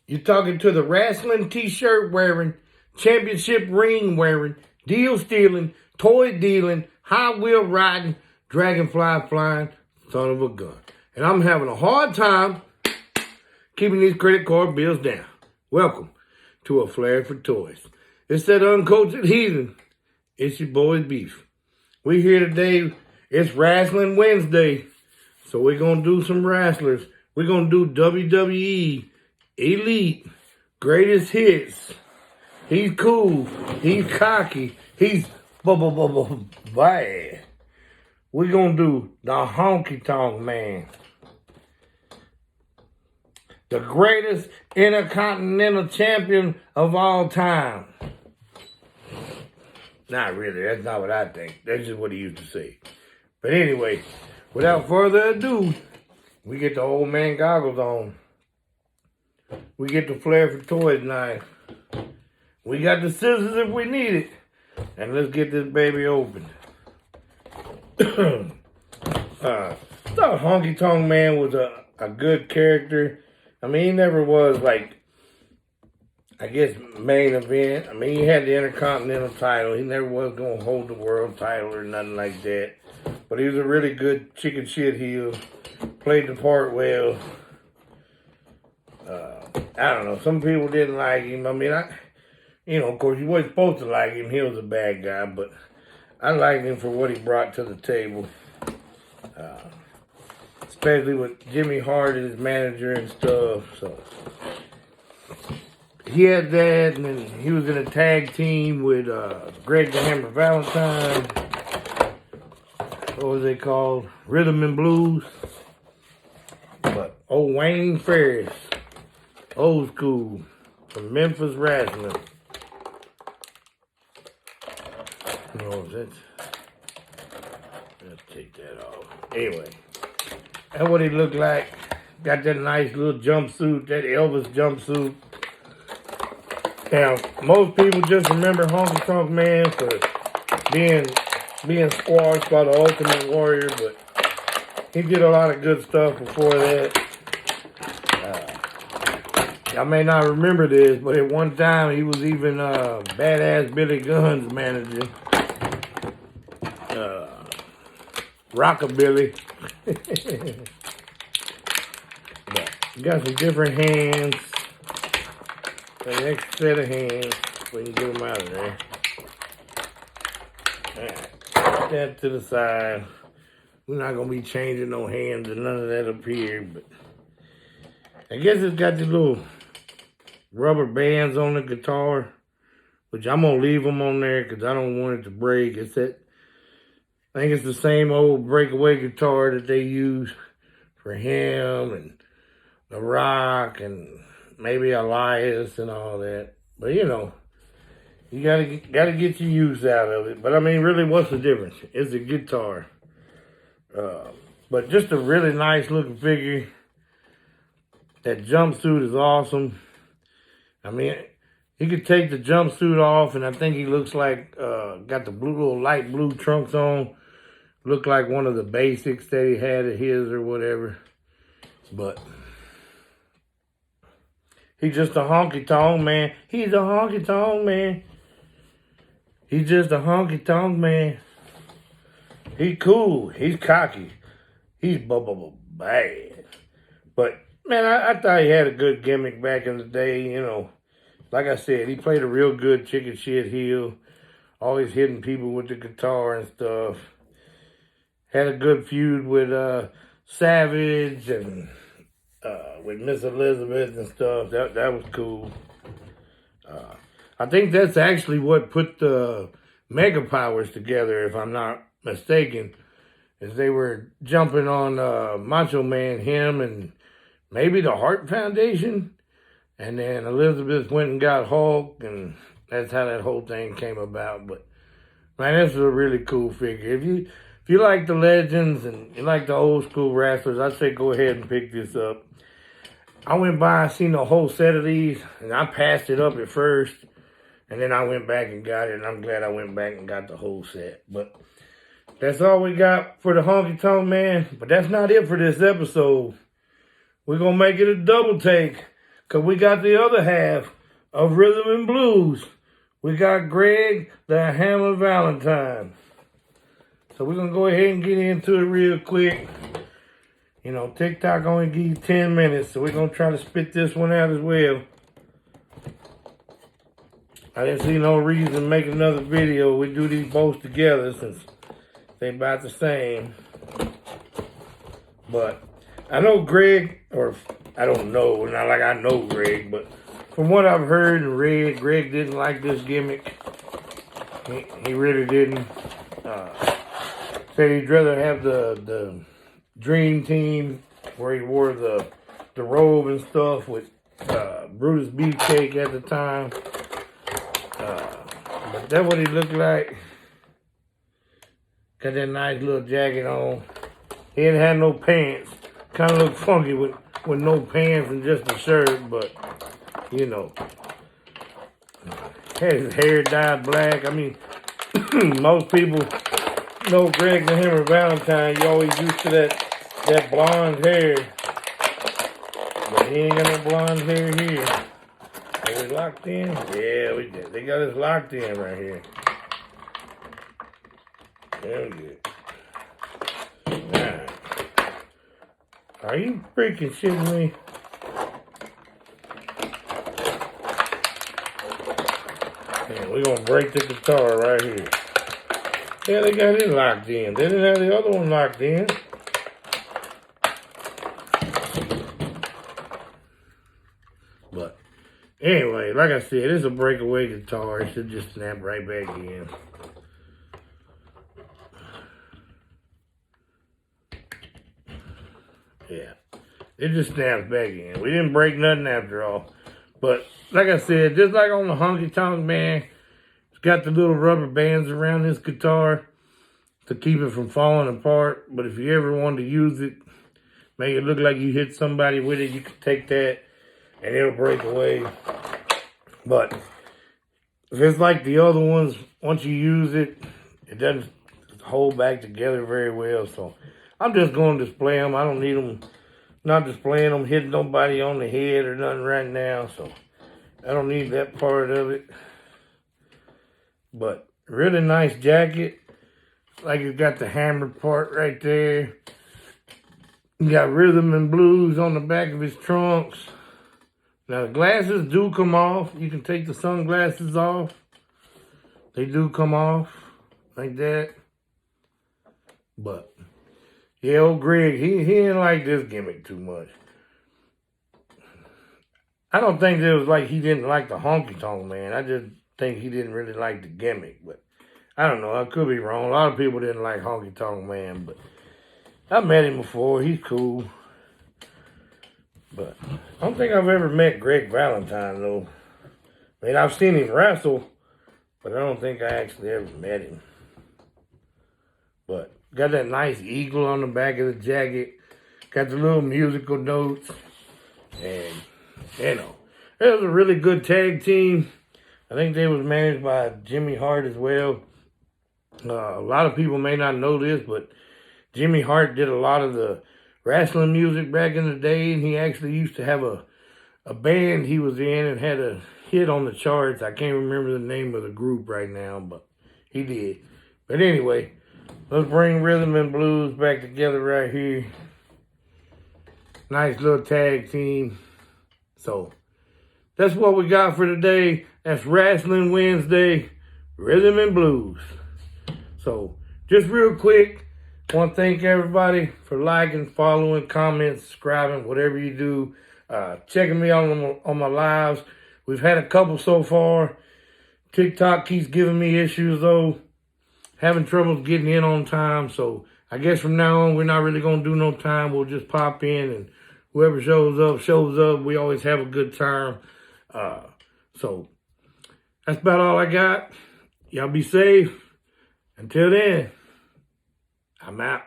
You're talking to the wrestling t-shirt wearing, championship ring wearing, deal stealing, toy dealing, high wheel riding, dragonfly flying son of a gun. And I'm having a hard time keeping these credit card bills down. Welcome to A Flair for Toys. It's that uncultured heathen. It's your boy Beef. We here today. It's Wrestling Wednesday. So we're going to do some wrestlers. We're going to do WWE Elite Greatest Hits. He's cool. He's cocky. He's bad. We're going to do the Honky Tonk Man. The greatest intercontinental champion of all time. Not really. That's not what I think. That's just what he used to say. But anyway, without further ado, we get the old man goggles on. We get the Flair for Toys knife. We got the scissors if we need it. And let's get this baby open. I thought Honky Tonk Man was a good character. I mean, he never was like, I guess, main event. I mean, he had the Intercontinental title. He never was going to hold the world title or nothing like that. But he was a really good chicken shit heel. Played the part well. I don't know. Some people didn't like him. I mean, of course, you wasn't supposed to like him. He was a bad guy. But I liked him for what he brought to the table. Especially with Jimmy Hart as his manager and stuff. So he had that, and then he was in a tag team with Greg the Hammer Valentine. What was they called? Rhythm and Blues. But old Wayne Ferris, old school, from Memphis Wrestling. Let's take that off. Anyway, that's what he looked like. Got that nice little jumpsuit, that Elvis jumpsuit. Now, most people just remember Honky Tonk Man for being squashed by the Ultimate Warrior, but he did a lot of good stuff before that. Y'all may not remember this, but at one time he was even Badass Billy Gunn's manager. Rockabilly. But you got some different hands. The next set of hands, we can get them out of there. Alright, put that to the side. We're not going to be changing no hands or none of that up here, but I guess it's got the little rubber bands on the guitar, which I'm going to leave them on there because I don't want it to break. It's that, I think it's the same old breakaway guitar that they use for him and The Rock and maybe Elias and all that. But you gotta get your use out of it. But I mean, really, what's the difference? It's a guitar. But just a really nice looking figure. That jumpsuit is awesome. I mean, he could take the jumpsuit off, and I think he looks like got the little light blue trunks on. Looked like one of the basics that he had of his or whatever. But he's just a honky tonk man. He's a honky tonk man. He's just a honky tonk man. He's cool. He's cocky. He's bad. But man, I thought he had a good gimmick back in the day. Like I said, he played a real good chicken shit heel. Always hitting people with the guitar and stuff. Had a good feud with Savage and with Miss Elizabeth and stuff. That was cool. I think that's actually what put the Mega Powers together, if I'm not mistaken. Is they were jumping on Macho Man, him, and maybe the Hart Foundation. And then Elizabeth went and got Hulk, and that's how that whole thing came about. But man, this is a really cool figure. If you like the legends and you like the old school wrestlers, I'd say go ahead and pick this up. I went by, I seen the whole set of these, and I passed it up at first, and then I went back and got it, and I'm glad I went back and got the whole set. But that's all we got for the Honky Tonk Man. But that's not it for this episode. We're going to make it a double take, Because we got the other half of Rhythm and Blues. We got Greg the Hammer Valentine. So we're going to go ahead and get into it real quick. You know, TikTok only give you 10 minutes, so we're going to try to spit this one out as well. I didn't see no reason to make another video. We do these both together since they about the same. But I know Greg, or I don't know, not like I know Greg, but from what I've heard and read, Greg didn't like this gimmick. He really didn't. Said he'd rather have the Dream Team where he wore the robe and stuff with Brutus Beefcake at the time. But that's what he looked like. Got that nice little jacket on. He didn't have no pants. Kind of looked funky with no pants and just a shirt, but, you know. Had his hair dyed black. I mean, most people know Greg the Hammer Valentine. You always used to that blonde hair. But he ain't got no blonde hair here. Are we locked in? Yeah, we did. They got us locked in right here. Very good. Alright. Are you freaking shitting me? Man, we're gonna break the guitar right here. Yeah, they got it locked in. They didn't have the other one locked in. But anyway, like I said, it's a breakaway guitar. It should just snap right back in. Yeah, it just snaps back in. We didn't break nothing after all. But like I said, just like on the Honky Tonk Man, it's got the little rubber bands around this guitar to keep it from falling apart. But if you ever wanted to use it, make it look like you hit somebody with it, you can take that and it'll break away. But if it's like the other ones, once you use it, it doesn't hold back together very well. So I'm just going to display them. I don't need them, not displaying them, hitting nobody on the head or nothing right now. So I don't need that part of it. But really nice jacket. Like it's got the hammer part right there. You got Rhythm and Blues on the back of his trunks. Now the glasses do come off. You can take the sunglasses off. They do come off like that. But yeah, old Greg, he didn't like this gimmick too much. I don't think it was like he didn't like the Honky Tonk Man. I just think he didn't really like the gimmick. But I don't know. I could be wrong. A lot of people didn't like Honky Tonk Man. But I met him before. He's cool. But I don't think I've ever met Greg Valentine, though. I mean, I've seen him wrestle, but I don't think I actually ever met him. But got that nice eagle on the back of the jacket. Got the little musical notes. And, you know, it was a really good tag team. I think they was managed by Jimmy Hart as well. A lot of people may not know this, but Jimmy Hart did a lot of the wrestling music back in the day, and he actually used to have a band he was in and had a hit on the charts. I can't remember the name of the group right now, but he did. But anyway, let's bring Rhythm and Blues back together right here. Nice little tag team. So that's what we got for today. That's Wrestling Wednesday, Rhythm and Blues. So just real quick, I want to thank everybody for liking, following, commenting, subscribing, whatever you do. Checking me out on my lives. We've had a couple so far. TikTok keeps giving me issues though. Having trouble getting in on time. So I guess from now on, we're not really going to do no time. We'll just pop in and whoever shows up. We always have a good time. So that's about all I got. Y'all be safe. Until then, I'm out.